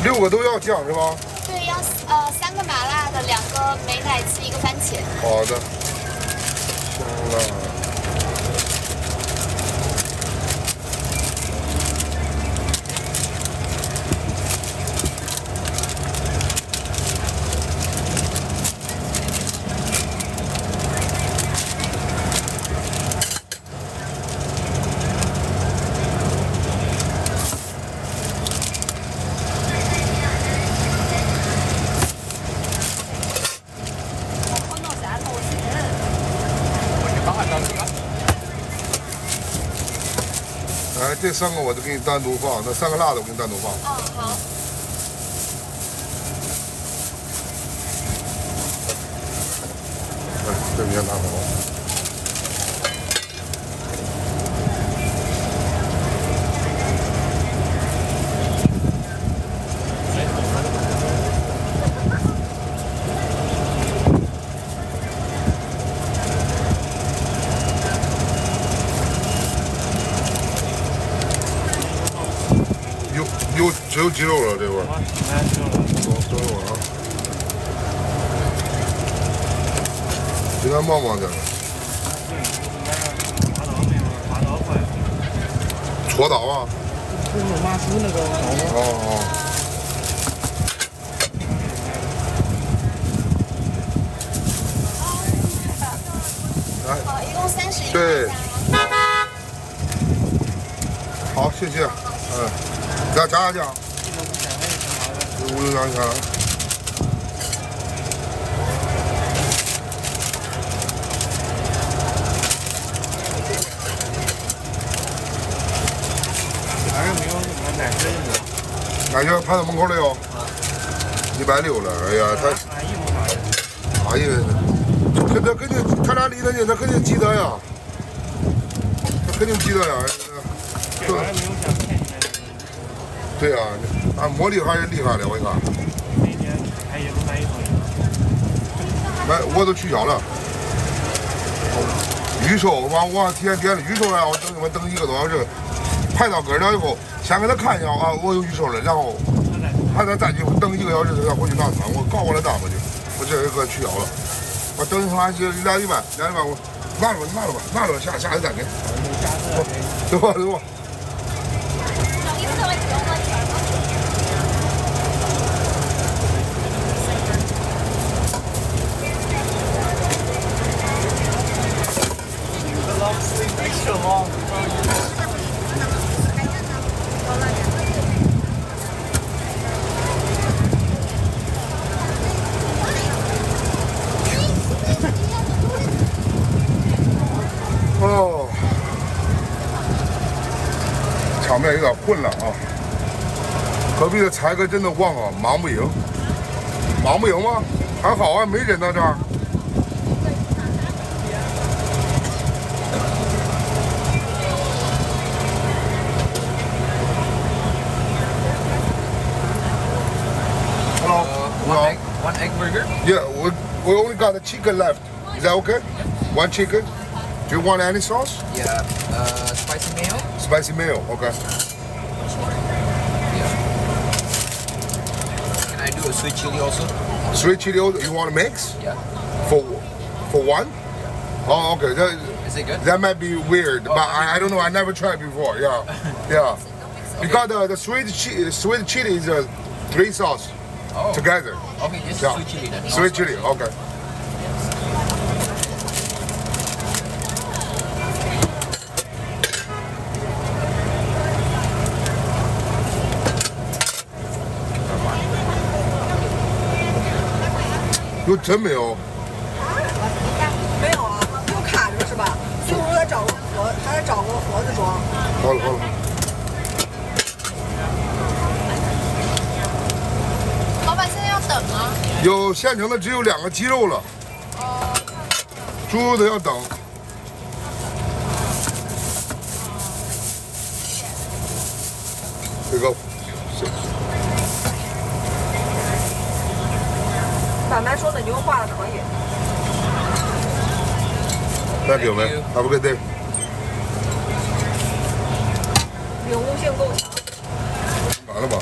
6个都要酱是吧？对，要3个麻辣的，2个美乃滋，1个番茄。好的。香辣。哎，这3个我都给你单独放，那3个辣的我给你单独放。哦，好。哎，这边拿好。只有鸡肉了，这会儿。等会儿啊，给它冒冒点。搓刀啊？就是马叔那个刀。哦。来。好，一共31。对。好，谢谢。加酱。5六两钱。哪有没有什么奶汁的？奶汁排到门口了哟。160了，哎呀，他。哎呀，他肯定，他俩离得近，他肯定记得呀。他肯定记得呀。对呀，俺茉莉还是厉害的，我一看。每年还有买一桶。买，我都取消了。预售，我提前点了预售了，我等1个多小时，排到根了以后，先给他看一下啊，我有预售了，然后还得再去等1个小时，再回去拿餐，我搞过来单子去，我这个取消了。我等他2一半，我拿了吧，下次再给。走吧。哦，场面有点混了啊！隔壁的才哥真的旺啊，忙不赢吗？还好啊，没人到这儿。Hello. One egg burger? Yeah, we only got the chicken left. Is that okay? One chicken. Do you want any sauce? Yeah. Spicy mayo? Spicy mayo. Okay. Yeah. Can I do a sweet chili also? Sweet chili. You want to mix? Yeah. For one? Oh, okay. Is it good? That might be weird, but I don't know. I never tried before. Yeah, yeah. Because the sweet chili is 3 sauce together. Okay, just Yeah. sweet chili then. Sweet chili. Okay.有真没有？没有啊，又卡着是吧？所以我得找个盒，还得找个盒子装。好了。老板现在要等吗？有现成的只有2个鸡肉了。猪肉的要等。这个。板板说的牛画的可以。Thank you, man. Have a good day. 领悟性够强。完了吧？